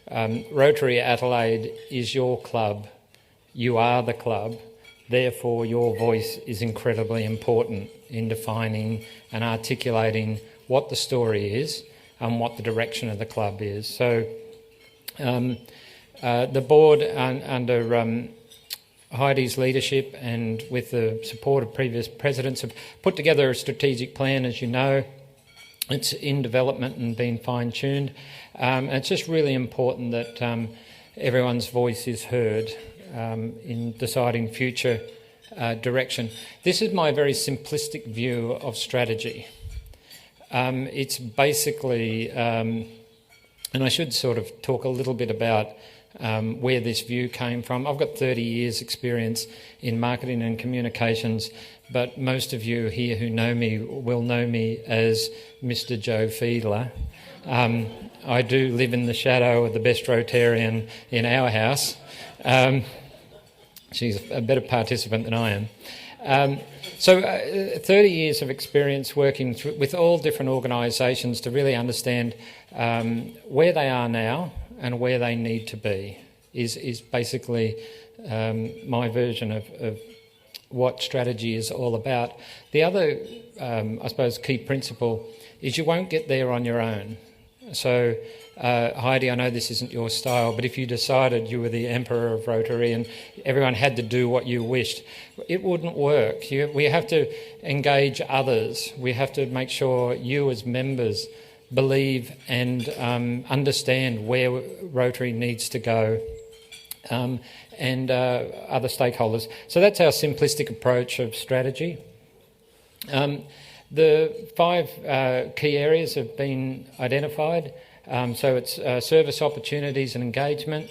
Rotary Adelaide is your club. You are the club. Therefore, your voice is incredibly important in defining and articulating what the story is and what the direction of the club is. So the board, under Heidi's leadership and with the support of previous presidents, have put together a strategic plan, as you know. It's in development and being fine-tuned. And it's just really important that everyone's voice is heard in deciding future direction. This is my very simplistic view of strategy. It's basically, and I should sort of talk a little bit about where this view came from. I've got 30 years experience in marketing and communications, but most of you here who know me will know me as Mr. Joe Fiedler. I do live in the shadow of the best Rotarian in our house. She's a better participant than I am. So 30 years of experience working with all different organisations to really understand where they are now and where they need to be is basically my version of what strategy is all about. The other, I suppose, key principle is you won't get there on your own. So, Heidi, I know this isn't your style, but if you decided you were the emperor of Rotary and everyone had to do what you wished, it wouldn't work. We have to engage others. We have to make sure you as members believe and understand where Rotary needs to go, and other stakeholders. So that's our simplistic approach of strategy. The 5 key areas have been identified. So it's service opportunities and engagement,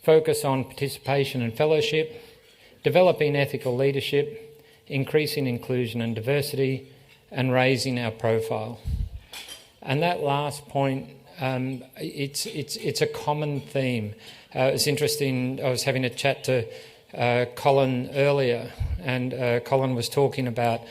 focus on participation and fellowship, developing ethical leadership, increasing inclusion and diversity, and raising our profile. And that last point, it's a common theme. It's interesting, I was having a chat to Colin earlier, and Colin was talking about,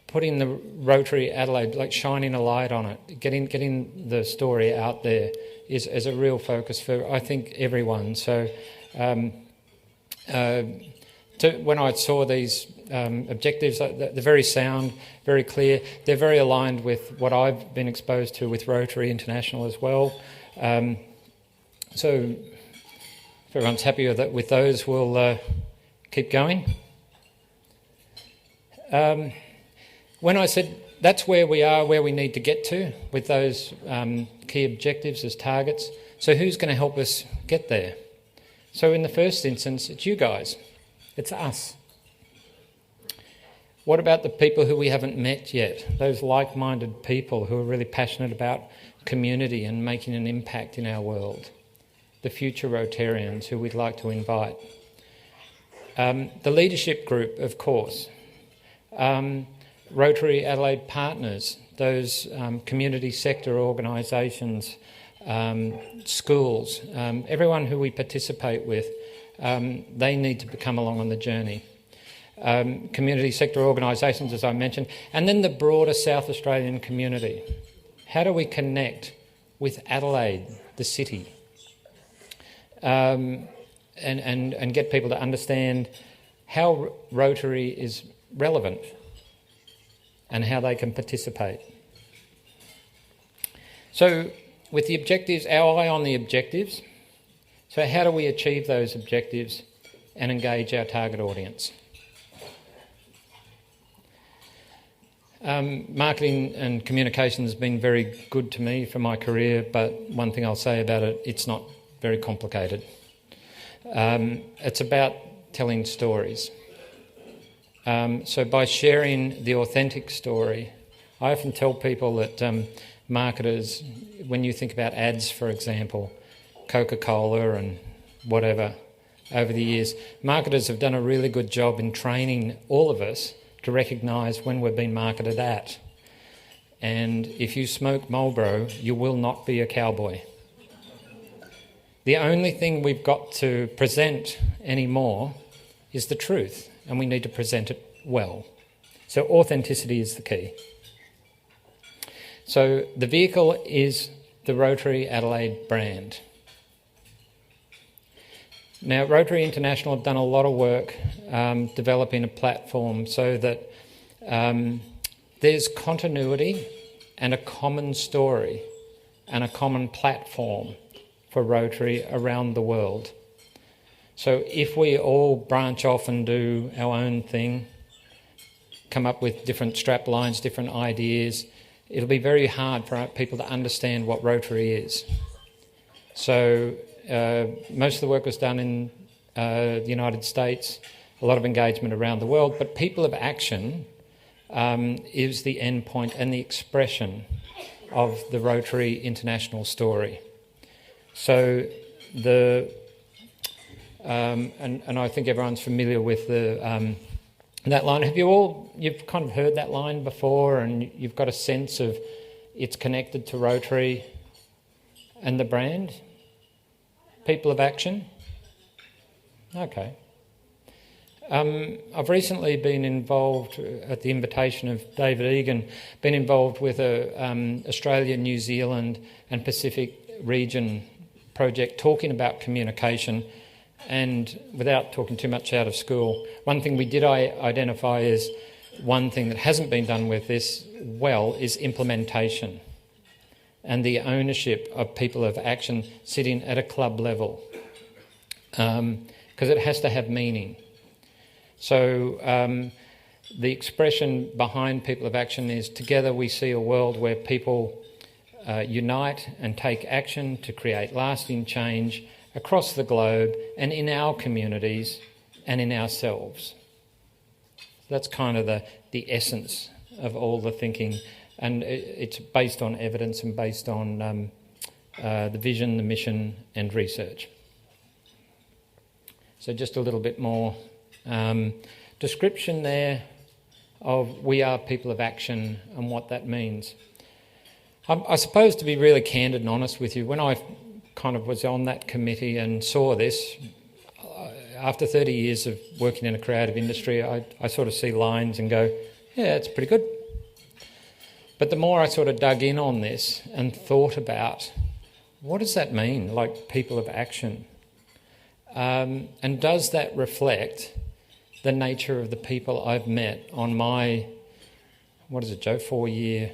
putting the Rotary Adelaide, like shining a light on it, getting the story out there is a real focus for, I think, everyone. So when I saw these objectives, they're very sound, very clear. They're very aligned with what I've been exposed to with Rotary International as well. So if everyone's happy with those, we'll keep going. When I said that's where we are, where we need to get to with those key objectives as targets, so who's going to help us get there? So in the first instance, it's you guys. It's us. What about the people who we haven't met yet? Those like-minded people who are really passionate about community and making an impact in our world. The future Rotarians who we'd like to invite. The leadership group, of course. Rotary Adelaide partners, those community sector organisations, schools, everyone who we participate with, they need to come along on the journey. Community sector organisations, as I mentioned, and then the broader South Australian community. How do we connect with Adelaide, the city, and get people to understand how Rotary is relevant and how they can participate. So with the objectives, our eye on the objectives, so how do we achieve those objectives and engage our target audience? Marketing and communication has been very good to me for my career, but one thing I'll say about it, it's not very complicated. It's about telling stories. So by sharing the authentic story, I often tell people that marketers, when you think about ads, for example, Coca-Cola and whatever, over the years, marketers have done a really good job in training all of us to recognise when we're being marketed at. And if you smoke Marlboro, you will not be a cowboy. The only thing we've got to present anymore is the truth, and we need to present it well. So authenticity is the key. So the vehicle is the Rotary Adelaide brand. Now, Rotary International have done a lot of work developing a platform so that there's continuity and a common story and a common platform for Rotary around the world. So if we all branch off and do our own thing, come up with different strap lines, different ideas, it'll be very hard for people to understand what Rotary is. So most of the work was done in the United States, a lot of engagement around the world, but people of action is the end point and the expression of the Rotary International story. So and I think everyone's familiar with that line. You've kind of heard that line before, and you've got a sense of it's connected to Rotary and the brand? People of action? Okay. I've recently been involved, at the invitation of David Egan, been involved with a Australia, New Zealand and Pacific region project talking about communication. And without talking too much out of school, one thing we did identify is one thing that hasn't been done with this well is implementation and the ownership of people of action sitting at a club level, because it has to have meaning. So the expression behind people of action is together we see a world where people unite and take action to create lasting change across the globe and in our communities and in ourselves. That's kind of the essence of all the thinking, and it's based on evidence and based on the vision, the mission and research. So just a little bit more description there of we are people of action and what that means. I suppose, to be really candid and honest with you, when I kind of was on that committee and saw this, after 30 years of working in a creative industry, I sort of see lines and go, yeah, it's pretty good. But the more I sort of dug in on this and thought about, what does that mean, like people of action? And does that reflect the nature of the people I've met on my, 4-year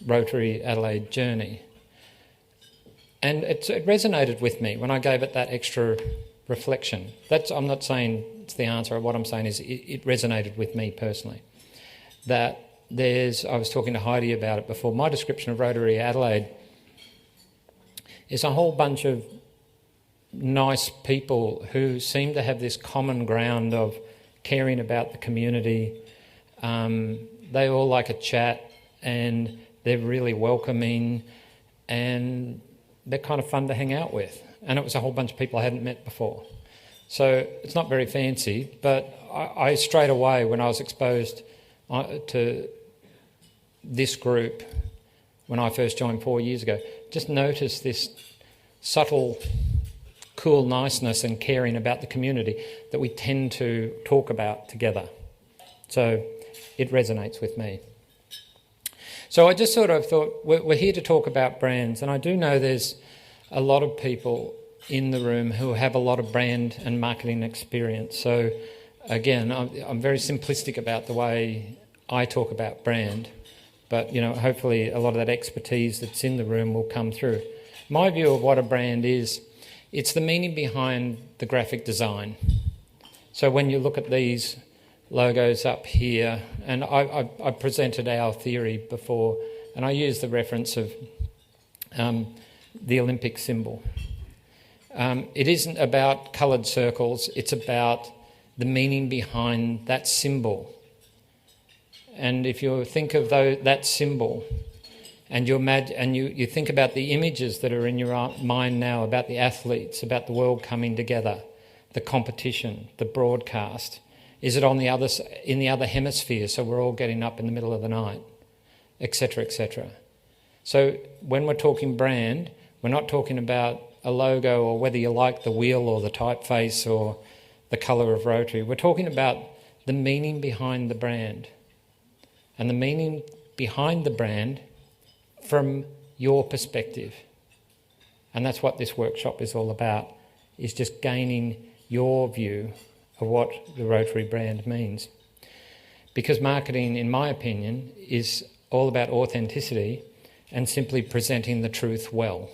Rotary Adelaide journey? And it resonated with me when I gave it that extra reflection. I'm not saying it's the answer. What I'm saying is it resonated with me personally. I was talking to Heidi about it before. My description of Rotary Adelaide is a whole bunch of nice people who seem to have this common ground of caring about the community. They all like a chat and they're really welcoming and they're kind of fun to hang out with. And it was a whole bunch of people I hadn't met before. So it's not very fancy, but I straight away, when I was exposed to this group when I first joined 4 years ago, just noticed this subtle, cool niceness and caring about the community that we tend to talk about together. So it resonates with me. So I just sort of thought, we're here to talk about brands, and I do know there's a lot of people in the room who have a lot of brand and marketing experience. So again, I'm very simplistic about the way I talk about brand, but hopefully a lot of that expertise that's in the room will come through. My view of what a brand is, it's the meaning behind the graphic design. So when you look at these logos up here, and I presented our theory before, and I used the reference of the Olympic symbol. It isn't about coloured circles, it's about the meaning behind that symbol. And if you think of that symbol and you think about the images that are in your mind now about the athletes, about the world coming together, the competition, the broadcast, is it in the other hemisphere, so we're all getting up in the middle of the night, etc., etc. So when we're talking brand, we're not talking about a logo or whether you like the wheel or the typeface or the colour of Rotary. We're talking about the meaning behind the brand. And the meaning behind the brand from your perspective. And that's what this workshop is all about, is just gaining your view of what the Rotary brand means. Because marketing, in my opinion, is all about authenticity and simply presenting the truth well.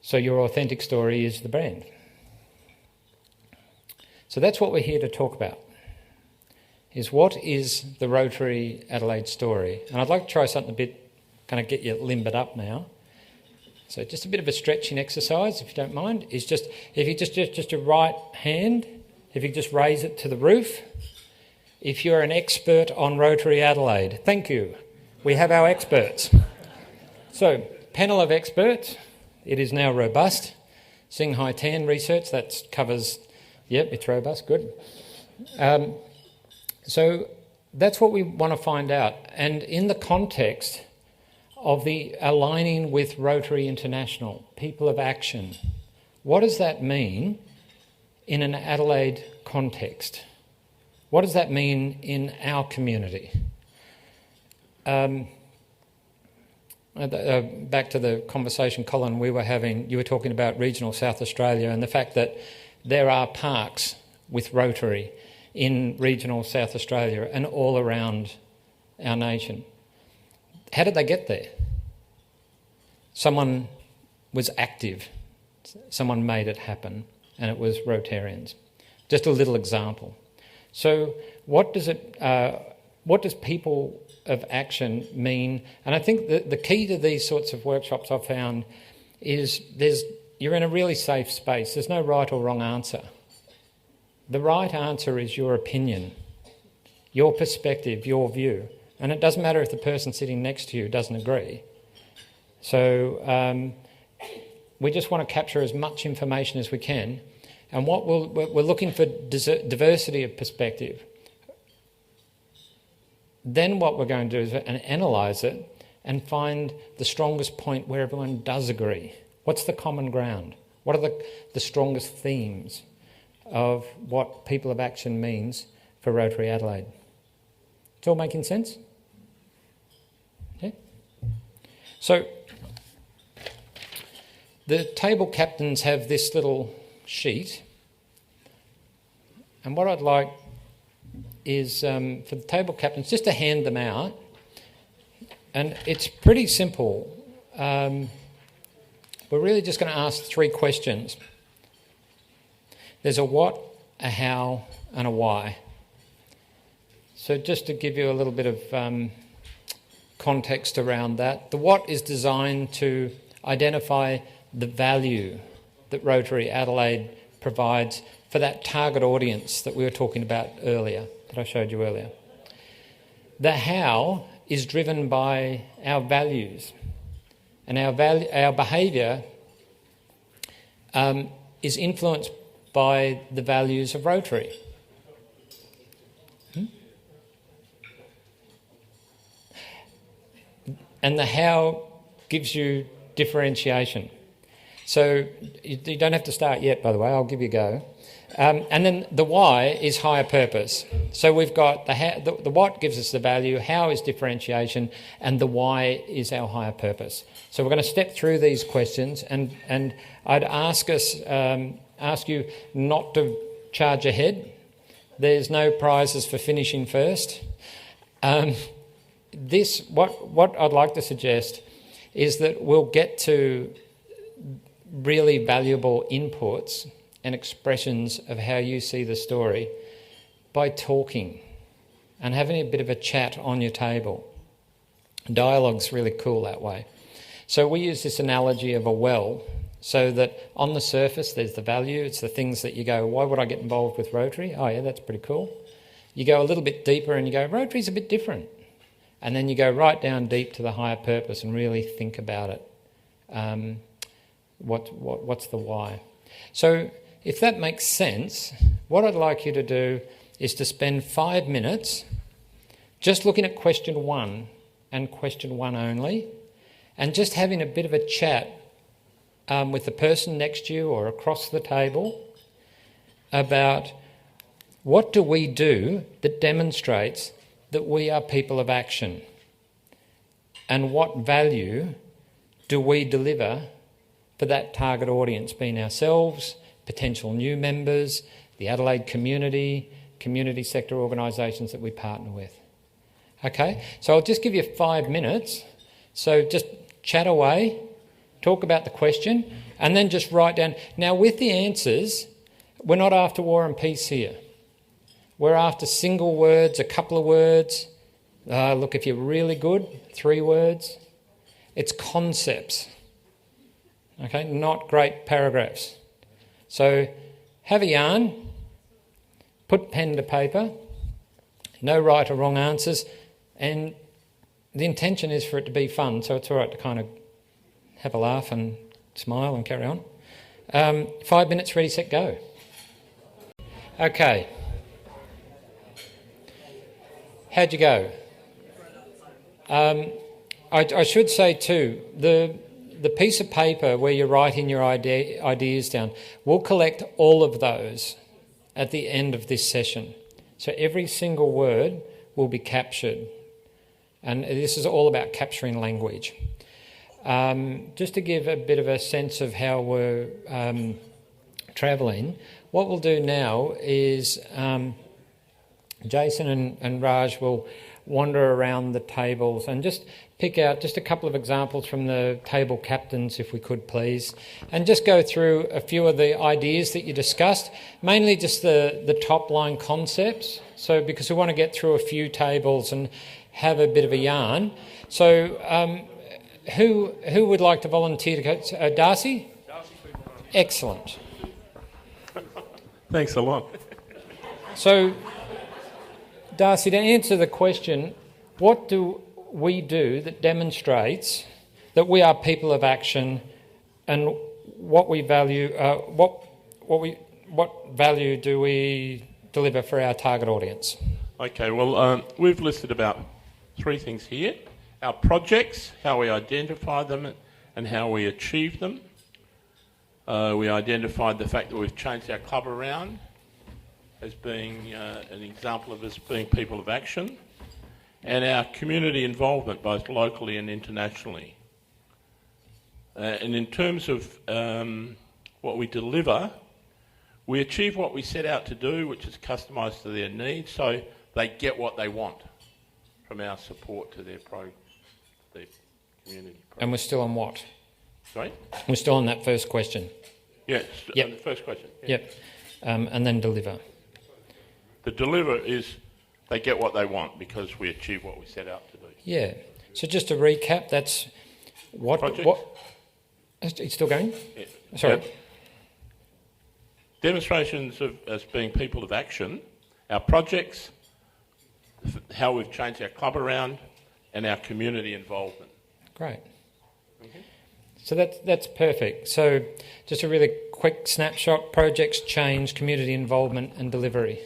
So your authentic story is the brand. So that's what we're here to talk about, is what is the Rotary Adelaide story? And I'd like to try something a bit, kind of get you limbered up now. So just a bit of a stretching exercise, if you don't mind, is just, if you just your right hand, if you just raise it to the roof. If you're an expert on Rotary Adelaide, thank you. We have our experts. So, panel of experts. It is now robust. Singhai Tan research, that covers, yep, it's robust, good. So that's what we want to find out. And in the context of the aligning with Rotary International, people of action, what does that mean in an Adelaide context? What does that mean in our community? Back to the conversation, Colin, we were having, you were talking about regional South Australia and the fact that there are parks with Rotary in regional South Australia and all around our nation. How did they get there? Someone was active. Someone made it happen, and it was Rotarians. Just a little example. So what does people of action mean? And I think the key to these sorts of workshops I've found is you're in a really safe space. There's no right or wrong answer. The right answer is your opinion, your perspective, your view. And it doesn't matter if the person sitting next to you doesn't agree. So we just want to capture as much information as we can. And what we're looking for diversity of perspective. Then what we're going to do is analyse it and find the strongest point where everyone does agree. What's the common ground? What are the strongest themes of what people of action means for Rotary Adelaide? It's all making sense? Yeah? So the table captains have this little sheet, and what I'd like is for the table captains just to hand them out, and it's pretty simple. We're really just going to ask 3 questions. There's a what, a how, and a why. So just to give you a little bit of context around that, the what is designed to identify the value that Rotary Adelaide provides for that target audience that we were talking about earlier, that I showed you earlier. The how is driven by our values, and our behaviour is influenced by the values of Rotary. And the how gives you differentiation. So you don't have to start yet, by the way, I'll give you a go. And then the why is higher purpose. So we've got the what gives us the value, how is differentiation, and the why is our higher purpose. So we're going to step through these questions, and I'd ask you not to charge ahead. There's no prizes for finishing first. What I'd like to suggest is that we'll get to really valuable inputs and expressions of how you see the story by talking and having a bit of a chat on your table. Dialogue's really cool that way. So we use this analogy of a well, so that on the surface there's the value, it's the things that you go, why would I get involved with Rotary? Oh yeah, that's pretty cool. You go a little bit deeper and you go, Rotary's a bit different. And then you go right down deep to the higher purpose and really think about it. What's the why? So if that makes sense, what I'd like you to do is to spend 5 minutes just looking at question 1 and question 1 only, and just having a bit of a chat with the person next to you or across the table about what do we do that demonstrates that we are people of action. And what value do we deliver for that target audience, being ourselves, potential new members, the Adelaide community, community sector organisations that we partner with. Okay, so I'll just give you 5 minutes. So just chat away, talk about the question, and then just write down. Now, with the answers, we're not after war and peace here. We're after single words, a couple of words. Look, if you're really good, 3 words. It's concepts, okay, not great paragraphs. So have a yarn, put pen to paper, no right or wrong answers, and the intention is for it to be fun, so it's all right to kind of have a laugh and smile and carry on. 5 minutes, ready, set, go. Okay. How'd you go? I should say too, the piece of paper where you're writing your ideas down, we'll collect all of those at the end of this session. So every single word will be captured. And this is all about capturing language. Just to give a bit of a sense of how we're travelling, what we'll do now is Jason and Raj will wander around the tables and just pick out just a couple of examples from the table captains, if we could please, and just go through a few of the ideas that you discussed, mainly just the top line concepts. So because we want to get through a few tables and have a bit of a yarn. So who would like to volunteer to go? Darcy? Excellent. Thanks a lot. So, Darcy, to answer the question, what do we do that demonstrates that we are people of action, and what we value? What value do we deliver for our target audience? Okay, well, we've listed about 3 things here. Our projects, how we identify them and how we achieve them. We identified the fact that we've changed our club around as being an example of us being people of action, and our community involvement, both locally and internationally. And in terms of what we deliver, we achieve what we set out to do, which is customised to their needs, so they get what they want from our support to their community. And we're still on what? Sorry? We're still on that first question. Yes, yep. The first question. Yeah. Yep. And then deliver. The deliver is they get what they want because we achieve what we set out to do. Yeah. So just to recap, that's what... Projects. What? It's still going? Yeah. Sorry. Demonstrations of us being people of action, our projects, how we've changed our club around, and our community involvement. Great. Mm-hmm. So that's perfect. So just a really quick snapshot: projects, change, community involvement, and delivery.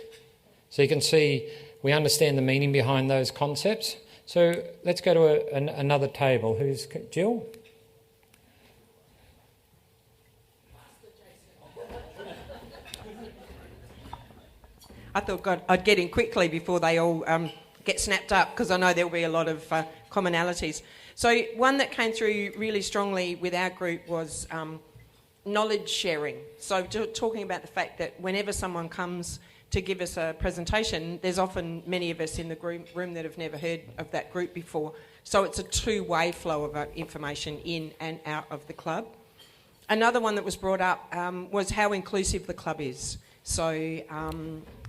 So you can see we understand the meaning behind those concepts. So let's go to another table. Who's Jill? I thought I'd get in quickly before they all get snapped up, because I know there'll be a lot of commonalities. So one that came through really strongly with our group was knowledge sharing. So talking about the fact that whenever someone comes to give us a presentation, there's often many of us in the room that have never heard of that group before. So it's a two-way flow of information in and out of the club. Another one that was brought up was how inclusive the club is. So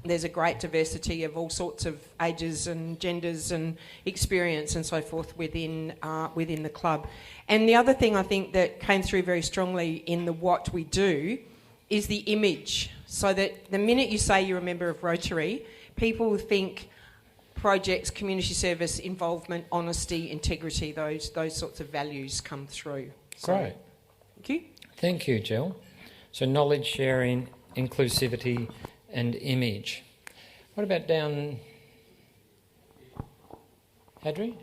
there's a great diversity of all sorts of ages and genders and experience and so forth within the club. And the other thing I think that came through very strongly in the what we do is the image. So that the minute you say you're a member of Rotary, people think projects, community service, involvement, honesty, integrity, those sorts of values come through. So, great. Thank you. Thank you, Jill. So knowledge sharing, inclusivity, and image. What about down... Adri?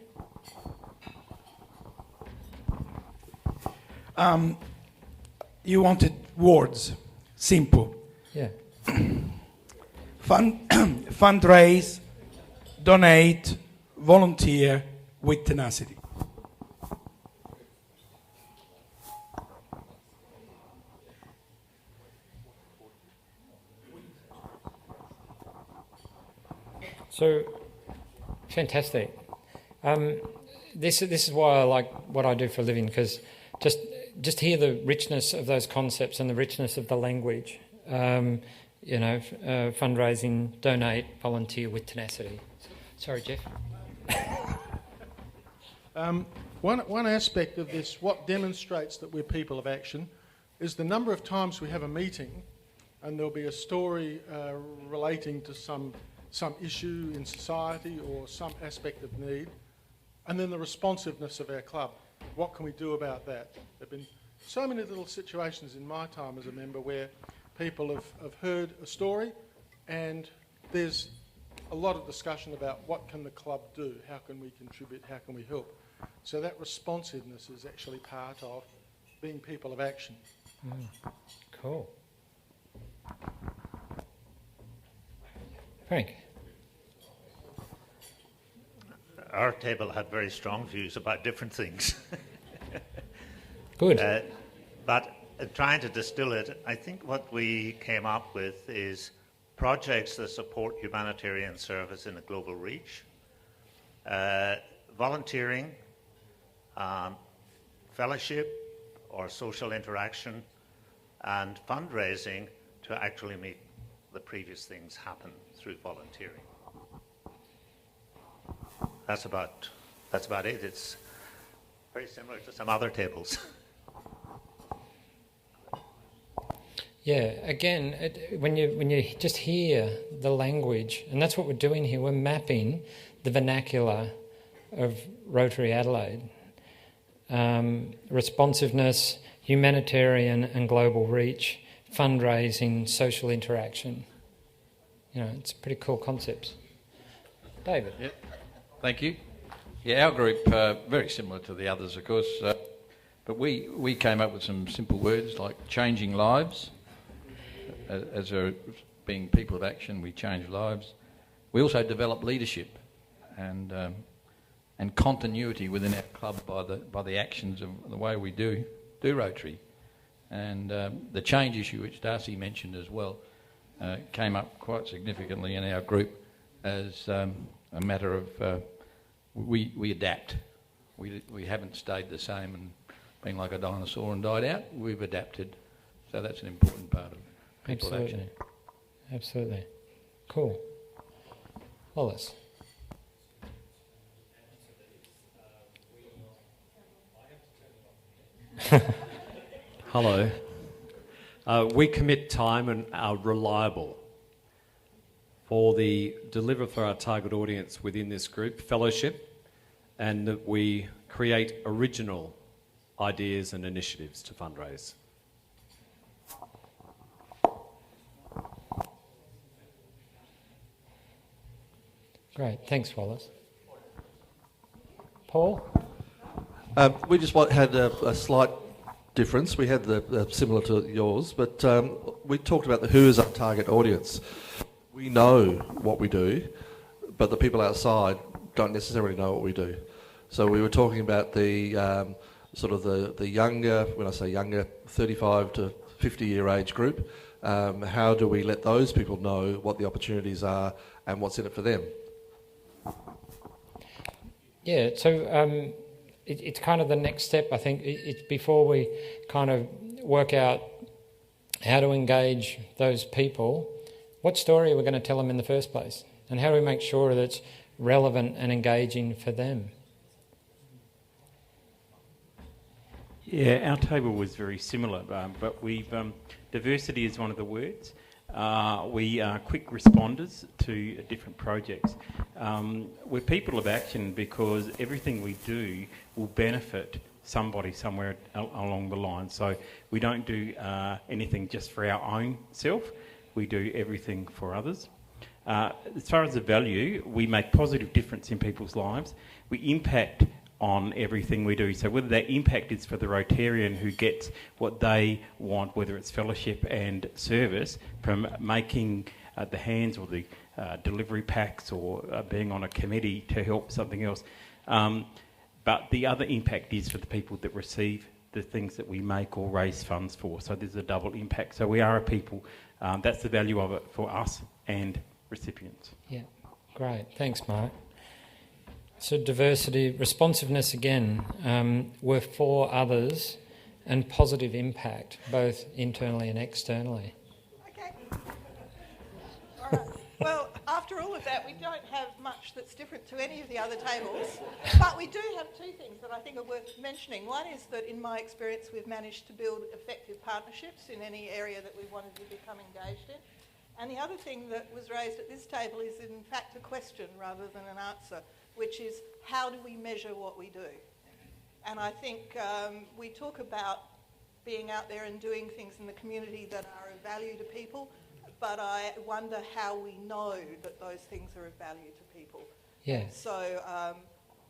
You wanted words, simple. Yeah. Fundraise, donate, volunteer with tenacity. So, fantastic. This is why I like what I do for a living, because just hear the richness of those concepts and the richness of the language. Fundraising, donate, volunteer with tenacity. Sorry, Jeff. One aspect of this, what demonstrates that we're people of action, is the number of times we have a meeting and there'll be a story relating to some issue in society or some aspect of need, and then the responsiveness of our club. What can we do about that? There have been so many little situations in my time as a member where people have heard a story and there's a lot of discussion about what can the club do, how can we contribute, how can we help. So that responsiveness is actually part of being people of action. Cool. Frank. Our table had very strong views about different things. Good. But trying to distill it, I think what we came up with is projects that support humanitarian service in a global reach, volunteering, fellowship or social interaction, and fundraising to actually make the previous things happen through volunteering. That's about it. It's very similar to some other tables. Yeah, again, when you just hear the language, and that's what we're doing here, we're mapping the vernacular of Rotary Adelaide. Responsiveness, humanitarian and global reach, fundraising, social interaction. It's pretty cool concepts. David? Yep. Thank you. Yeah, our group, very similar to the others, of course, but we came up with some simple words like changing lives. As being people of action, we change lives. We also develop leadership and continuity within our club by the actions of the way we do Rotary. And the change issue, which Darcy mentioned as well, came up quite significantly in our group as a matter of we adapt. We haven't stayed the same and been like a dinosaur and died out. We've adapted. So that's an important part of people of action. Absolutely. Cool. Wallace. Hello. We commit time and are reliable deliver for our target audience within this group, fellowship, and that we create original ideas and initiatives to fundraise. Great, thanks, Wallace. Paul? We just had a slight difference. We had the similar to yours, but we talked about who is our target audience. We know what we do, but the people outside don't necessarily know what we do. So we were talking about the sort of the younger, when I say younger, 35 to 50-year age group. How do we let those people know what the opportunities are and what's in it for them? Yeah, so it's kind of the next step, I think. It's before we kind of work out how to engage those people, what story are we going to tell them in the first place? And how do we make sure that it's relevant and engaging for them? Yeah, our table was very similar, but diversity is one of the words. We are quick responders to different projects. We're people of action because everything we do will benefit somebody somewhere along the line. So we don't do anything just for our own self. We do everything for others. As far as the value, we make positive difference in people's lives. We impact on everything we do. So whether that impact is for the Rotarian who gets what they want, whether it's fellowship and service, from making the hands or the delivery packs or being on a committee to help something else. But the other impact is for the people that receive the things that we make or raise funds for. So there's a double impact. So we are a people. That's the value of it for us and recipients. Yeah, great. Thanks, Mark. So diversity, responsiveness again, we're for others and positive impact, both internally and externally. Okay. All right. Well, after all of that, we don't have much that's different to any of the other tables, but we do have two things that I think are worth mentioning. One is that in my experience, we've managed to build effective partnerships in any area that we wanted to become engaged in. And the other thing that was raised at this table is in fact a question rather than an answer, which is how do we measure what we do? And I think we talk about being out there and doing things in the community that are of value to people, but I wonder how we know that those things are of value to people. Yeah. So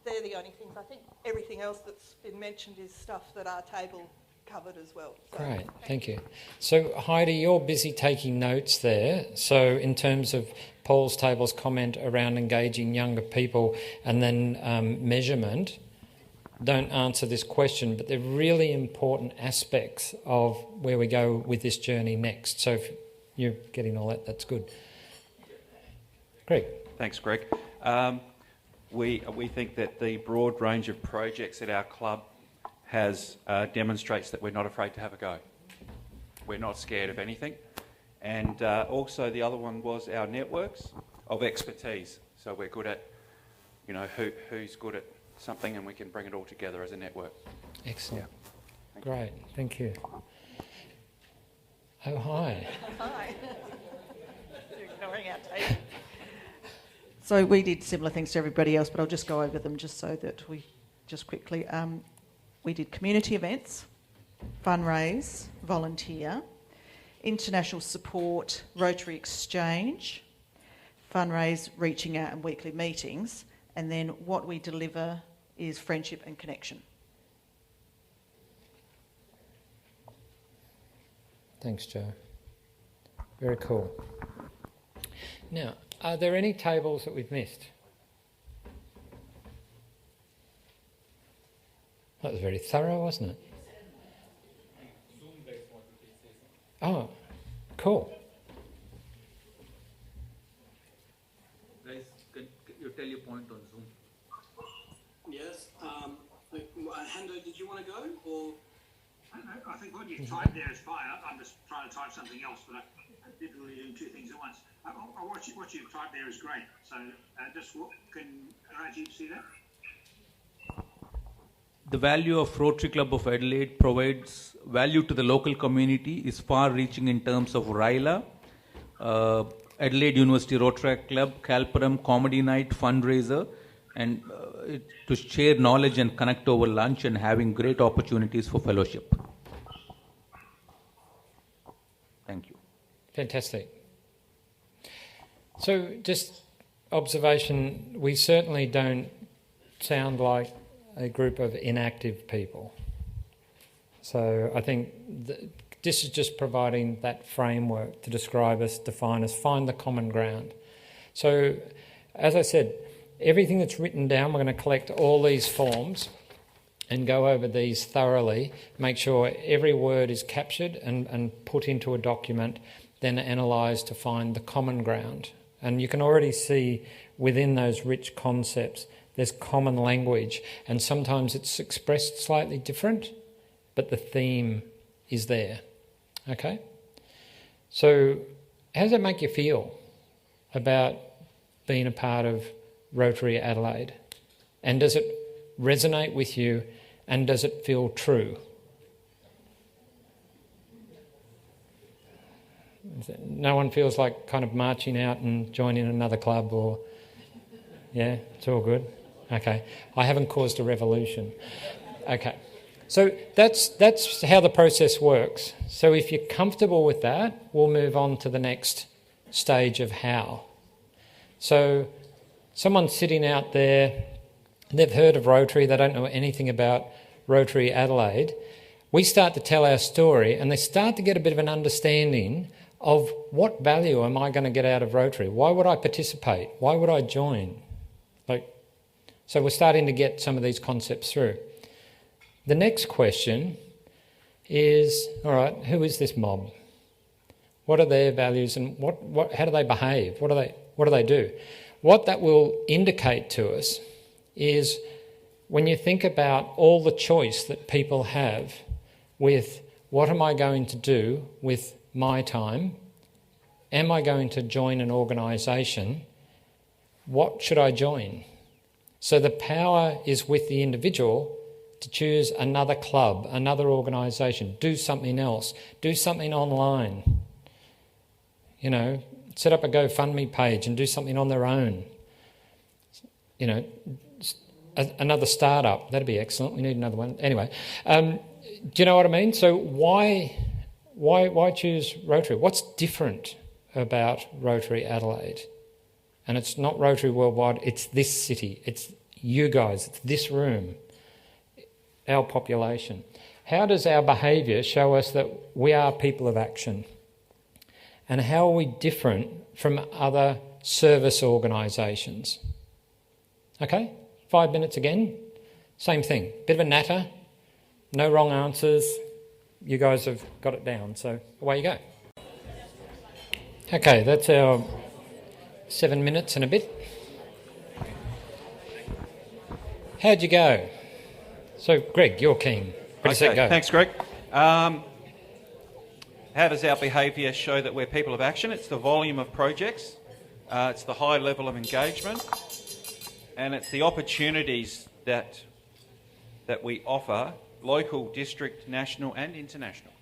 they're the only things. I think everything else that's been mentioned is stuff that our table covered as well. So, great, thank you. So Heidi, you're busy taking notes there. So in terms of Paul's table's comment around engaging younger people and then measurement, don't answer this question, but they're really important aspects of where we go with this journey next. So if you're getting all that, that's good. Greg. Thanks, Greg. We think that the broad range of projects at our club demonstrates that we're not afraid to have a go. We're not scared of anything. And also the other one was our networks of expertise. So we're good at, who's good at something, and we can bring it all together as a network. Excellent. Yeah. Great, thank you. Oh, hi. Hi. You're ignoring our table. So we did similar things to everybody else, but I'll just go over them just so that we just quickly. We did community events, fundraise, volunteer, international support, Rotary exchange, fundraise, reaching out and weekly meetings, and then what we deliver is friendship and connection. Thanks, Joe. Very cool. Now, are there any tables that we've missed? That was very thorough, wasn't it? Oh, cool. Guys, can you tell your point on Zoom? Yes. Hando, did you want to go? Or I think what you've typed there is fine. I'm just trying to type something else, but I did really do two things at once. What you've typed there is great. So can Rajiv see that? The value of Rotary Club of Adelaide provides value to the local community, is far-reaching in terms of RILA, Adelaide University Rotary Club, Calparam, Comedy Night, fundraiser, and to share knowledge and connect over lunch and having great opportunities for fellowship. Thank you. Fantastic. So just observation, we certainly don't sound like a group of inactive people. So I think this is just providing that framework to describe us, define us, find the common ground. So as I said, everything that's written down, we're going to collect all these forms and go over these thoroughly, make sure every word is captured and put into a document, then analysed to find the common ground. And you can already see within those rich concepts there's common language, and sometimes it's expressed slightly different, but the theme is there. Okay? So how does that make you feel about being a part of Rotary Adelaide? And does it resonate with you, and does it feel true? No one feels like kind of marching out and joining another club or... Yeah, it's all good? Okay. I haven't caused a revolution. Okay. So that's how the process works. So if you're comfortable with that, we'll move on to the next stage of how. So someone's sitting out there, they've heard of Rotary, they don't know anything about Rotary Adelaide. We start to tell our story and they start to get a bit of an understanding of what value am I going to get out of Rotary? Why would I participate? Why would I join? So we're starting to get some of these concepts through. The next question is, all right, who is this mob? What are their values and how do they behave? What do they do? What that will indicate to us is when you think about all the choice that people have with what am I going to do with my time? Am I going to join an organisation? What should I join? So the power is with the individual to choose another club, another organisation, do something else, do something online. You know, set up a GoFundMe page and do something on their own. You know, another startup, that'd be excellent. We need another one. Anyway, do you know what I mean? So why choose Rotary? What's different about Rotary Adelaide? And it's not Rotary Worldwide, it's this city, it's you guys, it's this room, our population. How does our behaviour show us that we are people of action? And how are we different from other service organisations? Okay, 5 minutes again, same thing, bit of a natter, no wrong answers, you guys have got it down, so away you go. Okay, that's our 7 minutes and a bit. How'd you go? So, Greg, you're keen. Ready, set, go. Thanks, Greg. How does our behaviour show that we're people of action? It's the volume of projects, it's the high level of engagement, and it's the opportunities that we offer, local, district, national and international.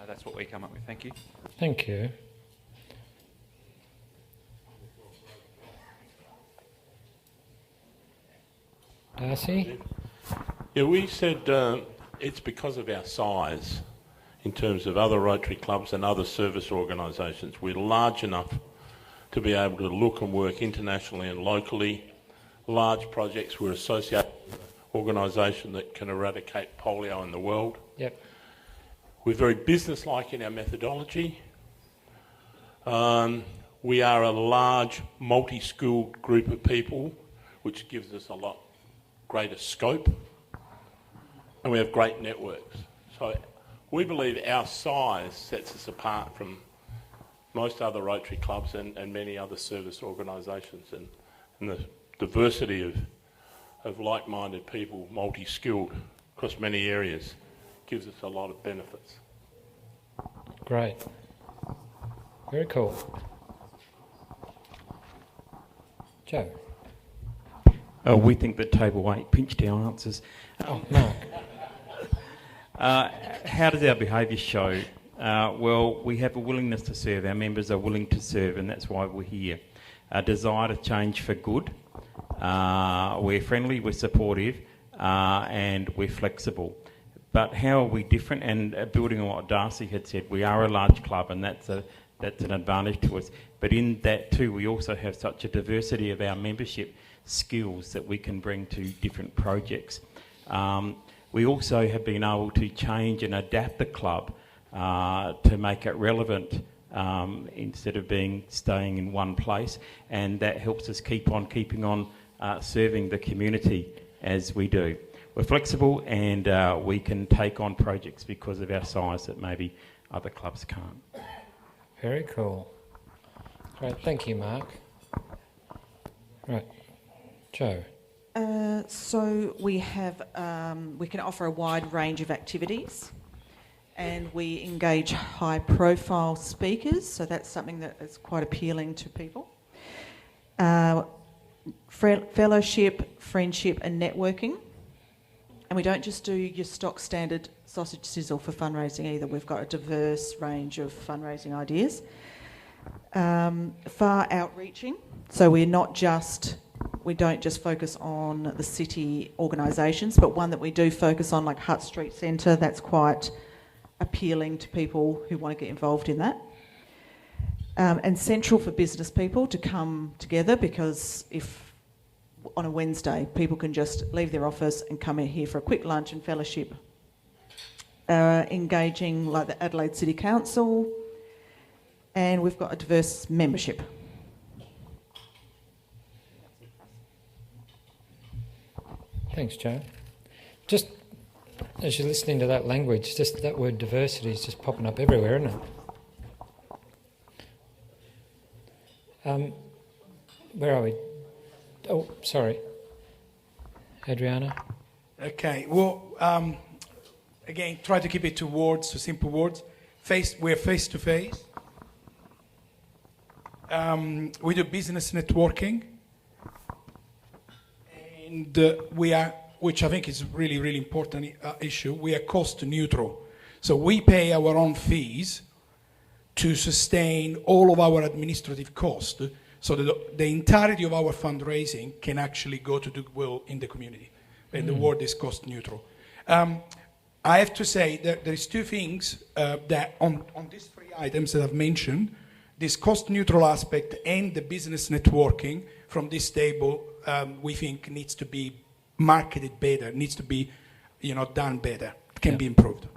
That's what we come up with. Thank you. Thank you. Darcy? Yeah, we said it's because of our size in terms of other Rotary clubs and other service organisations. We're large enough to be able to look and work internationally and locally. Large projects, we're associated with an organisation that can eradicate polio in the world. Yep. We're very business-like in our methodology. We are a large, multi-skilled group of people, which gives us a lot greater scope. And we have great networks. So we believe our size sets us apart from most other Rotary clubs and many other service organisations. And the diversity of like-minded people, multi-skilled across many areas, gives us a lot of benefits. Great. Very cool. Joe? We think that Table 8 pinched our answers. Oh, Mark. How does our behaviour show? Well, we have a willingness to serve. Our members are willing to serve, and that's why we're here. A desire to change for good. We're friendly, we're supportive, and we're flexible. But how are we different? And building on what Darcy had said, we are a large club, and that's an advantage to us. But in that too, we also have such a diversity of our membership skills that we can bring to different projects. We also have been able to change and adapt the club to make it relevant instead of staying in one place, and that helps us keeping on serving the community as we do. We're flexible and we can take on projects because of our size that maybe other clubs can't. Very cool. Great, thank you, Mark. Right, Joe. So we have, we can offer a wide range of activities, and we engage high-profile speakers, so that's something that is quite appealing to people. Fellowship, friendship and networking. And we don't just do your stock standard sausage sizzle for fundraising either. We've got a diverse range of fundraising ideas. Far outreaching, so we don't just focus on the city organisations, but one that we do focus on, like Hutt Street Centre, that's quite appealing to people who want to get involved in that. And central for business people to come together, because if on a Wednesday people can just leave their office and come in here for a quick lunch and fellowship engaging like the Adelaide City Council, and we've got a diverse membership. Thanks, Joe. Just as you're listening to that language, just that word diversity is just popping up everywhere, isn't it? Where are we? Oh, sorry. Adriana? Okay, well, again, try to keep it to words, to simple words. We're face-to-face. We do business networking. And we are, which I think is really, really important issue, we are cost neutral. So we pay our own fees to sustain all of our administrative costs, so that the entirety of our fundraising can actually go to do well in the community. And the word is cost neutral. I have to say that there is two things that on these three items that I've mentioned, this cost neutral aspect and the business networking from this table, we think needs to be marketed better, needs to be, done better. It can be improved.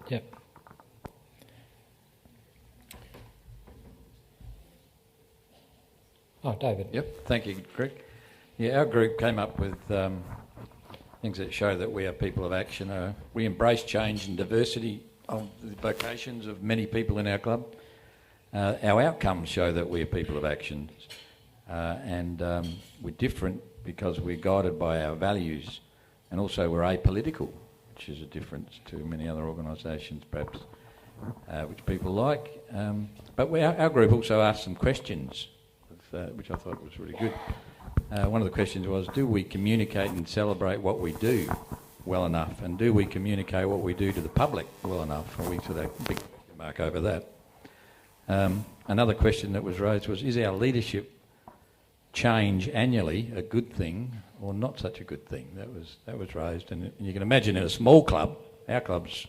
Yep. Oh, David. Yep, thank you, Greg. Yeah, our group came up with things that show that we are people of action. We embrace change and diversity of the vocations of many people in our club. Our outcomes show that we are people of action, and we're different because we're guided by our values, and also we're apolitical, which is a difference to many other organisations perhaps, which people like. But our group also asked some questions, which I thought was really good. One of the questions was, do we communicate and celebrate what we do well enough, and do we communicate what we do to the public well enough? And we sort of big question mark over that. Another question that was raised was, is our leadership change annually a good thing or not such a good thing? That was raised, and you can imagine in a small club, our club's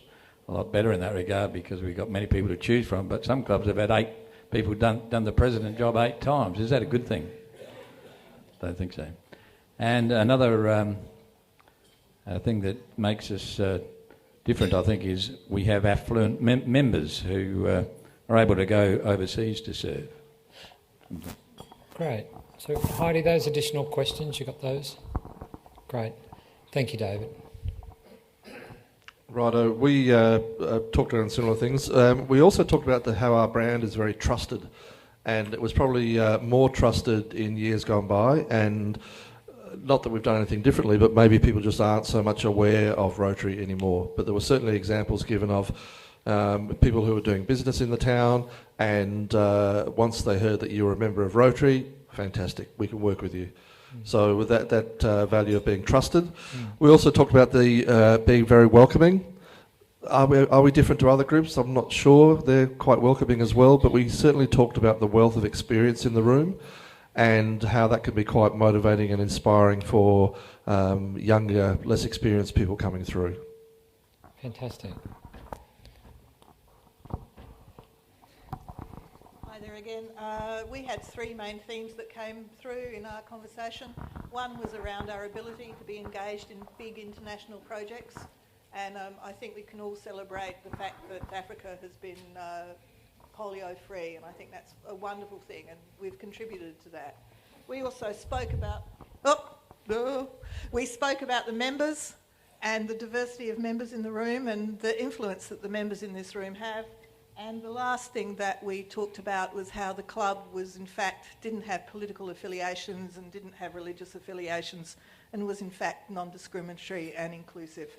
a lot better in that regard because we've got many people to choose from, but some clubs have had 8 people done the president job 8 times. Is that a good thing? Don't think so. And another thing that makes us different, I think, is we have affluent members who are able to go overseas to serve. Great. So, Heidi, those additional questions, you got those? Great. Thank you, David. Righto, we talked around similar things. We also talked about how our brand is very trusted, and it was probably more trusted in years gone by, and not that we've done anything differently, but maybe people just aren't so much aware of Rotary anymore. But there were certainly examples given of people who were doing business in the town, and once they heard that you were a member of Rotary, fantastic, we can work with you. So with that value of being trusted. We also talked about the being very welcoming. Are we different to other groups? I'm not sure. They're quite welcoming as well, but we certainly talked about the wealth of experience in the room and how that can be quite motivating and inspiring for younger, less experienced people coming through. Fantastic. Again, we had 3 main themes that came through in our conversation. One was around our ability to be engaged in big international projects, and I think we can all celebrate the fact that Africa has been polio-free, and I think that's a wonderful thing, and we've contributed to that. We also spoke about the members and the diversity of members in the room and the influence that the members in this room have. And the last thing that we talked about was how the club was, in fact, didn't have political affiliations and didn't have religious affiliations, and was, in fact, non-discriminatory and inclusive.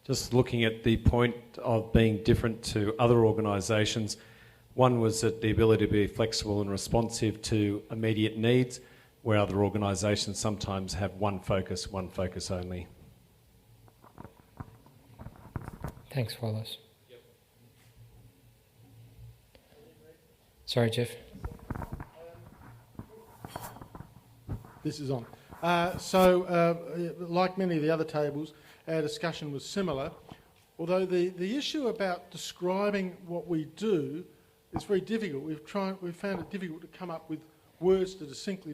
Just looking at the point of being different to other organisations, one was that the ability to be flexible and responsive to immediate needs, where other organisations sometimes have one focus only. Thanks, Wallace. Sorry, Jeff. This is on. Like many of the other tables, our discussion was similar, although the issue about describing what we do is very difficult. We've found it difficult to come up with words to succinctly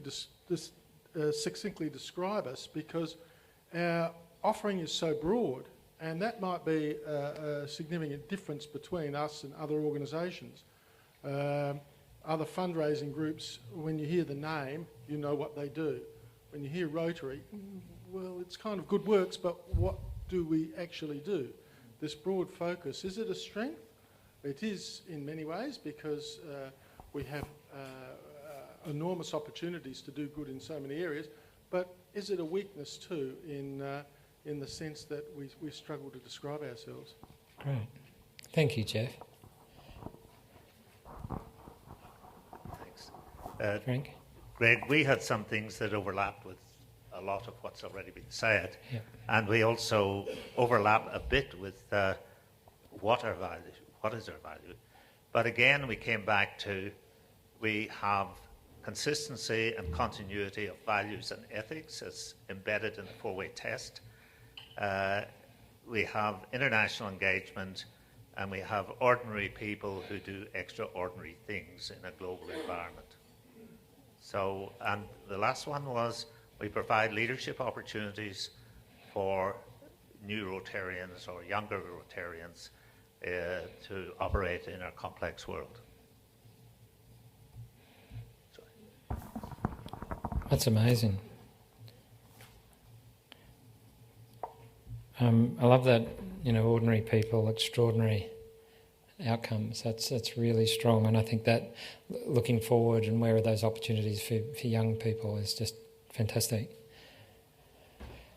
describe us, because our offering is so broad, and that might be a significant difference between us and other organisations. Other fundraising groups, when you hear the name, you know what they do. When you hear Rotary, well, it's kind of good works, but what do we actually do? This broad focus, is it a strength? It is in many ways, because we have enormous opportunities to do good in so many areas, but is it a weakness too in the sense that we struggle to describe ourselves? Great. Thank you, Jeff. Thanks. Frank? Greg, we had some things that overlapped with a lot of what's already been said, Yeah. and we also overlap a bit with what our value, what is our value. But again, we came back to, we have consistency and continuity of values and ethics as embedded in the four-way test. We have international engagement, and we have ordinary people who do extraordinary things in a global environment. So, and the last one was, we provide leadership opportunities for new Rotarians or younger Rotarians to operate in our complex world. That's amazing. I love that, ordinary people, extraordinary outcomes. That's really strong, and I think that looking forward and where are those opportunities for young people is just fantastic.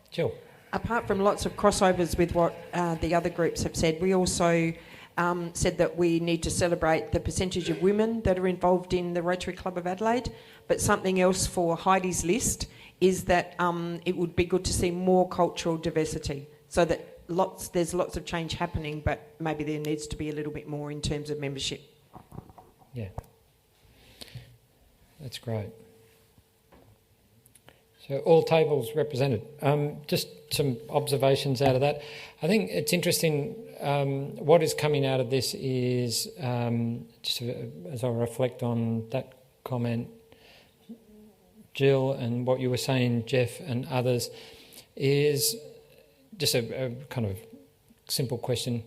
Jill? Apart from lots of crossovers with what the other groups have said, we also said that we need to celebrate the percentage of women that are involved in the Rotary Club of Adelaide. But something else for Heidi's list is that it would be good to see more cultural diversity, so that there's lots of change happening, but maybe there needs to be a little bit more in terms of membership. Yeah. That's great. So all tables represented. Just some observations out of that. I think it's interesting, what is coming out of this is, just as I reflect on that comment, Jill, and what you were saying, Jeff, and others, is just a kind of simple question.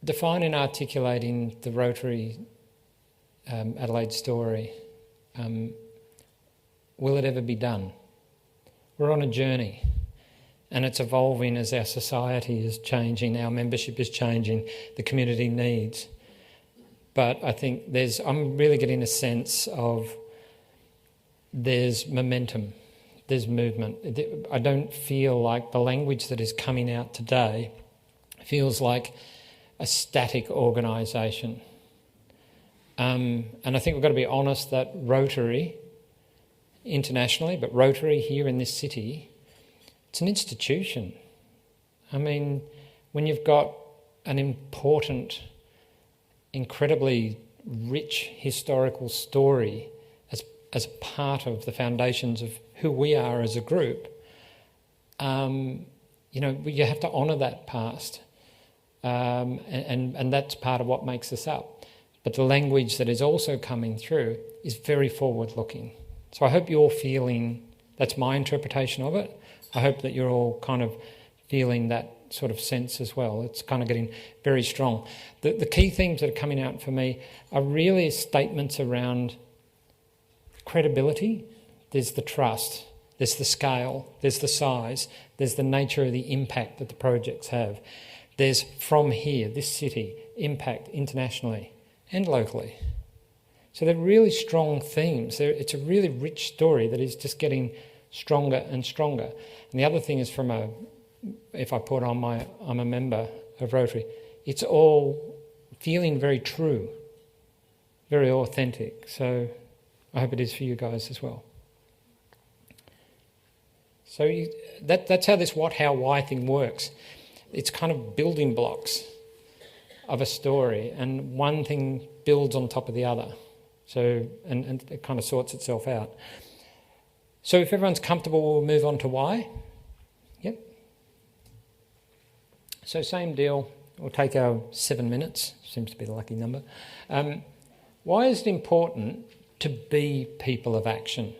Define and articulating the Rotary Adelaide story. Will it ever be done? We're on a journey, and it's evolving as our society is changing, our membership is changing, the community needs. But I think I'm really getting a sense of there's momentum, there's movement. I don't feel like the language that is coming out today feels like a static organisation. And I think we've got to be honest that Rotary, internationally, but Rotary here in this city, it's an institution. I mean, when you've got an important, incredibly rich historical story as part of the foundations of who we are as a group, you have to honour that past. And that's part of what makes us up. But the language that is also coming through is very forward-looking. So I hope you're feeling, that's my interpretation of it, I hope that you're all kind of feeling that sort of sense as well. It's kind of getting very strong. The key themes that are coming out for me are really statements around credibility. There's the trust, there's the scale, there's the size, there's the nature of the impact that the projects have. There's from here, this city, impact internationally and locally. So they're really strong themes. It's a really rich story that is just getting stronger and stronger. And the other thing is if I put on I'm a member of Rotary, it's all feeling very true, very authentic. So I hope it is for you guys as well. So that's how this what, how, why thing works. It's kind of building blocks of a story, and one thing builds on top of the other. So, and it kind of sorts itself out. So if everyone's comfortable, we'll move on to why. Yep. So same deal. We'll take our 7 minutes. Seems to be the lucky number. Why is it important to be people of action?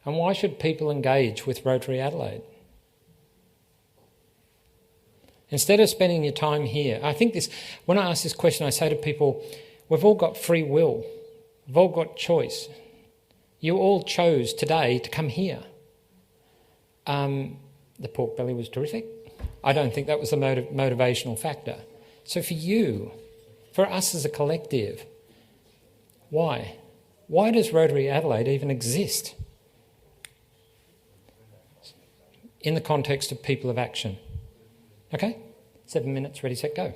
And why should people engage with Rotary Adelaide? Instead of spending your time here, I think this, when I ask this question, I say to people, we've all got free will. We've all got choice. You all chose today to come here. The pork belly was terrific. I don't think that was the motivational factor. So for you, for us as a collective, why? Why does Rotary Adelaide even exist? In the context of people of action. Okay? 7 minutes, ready, set, go.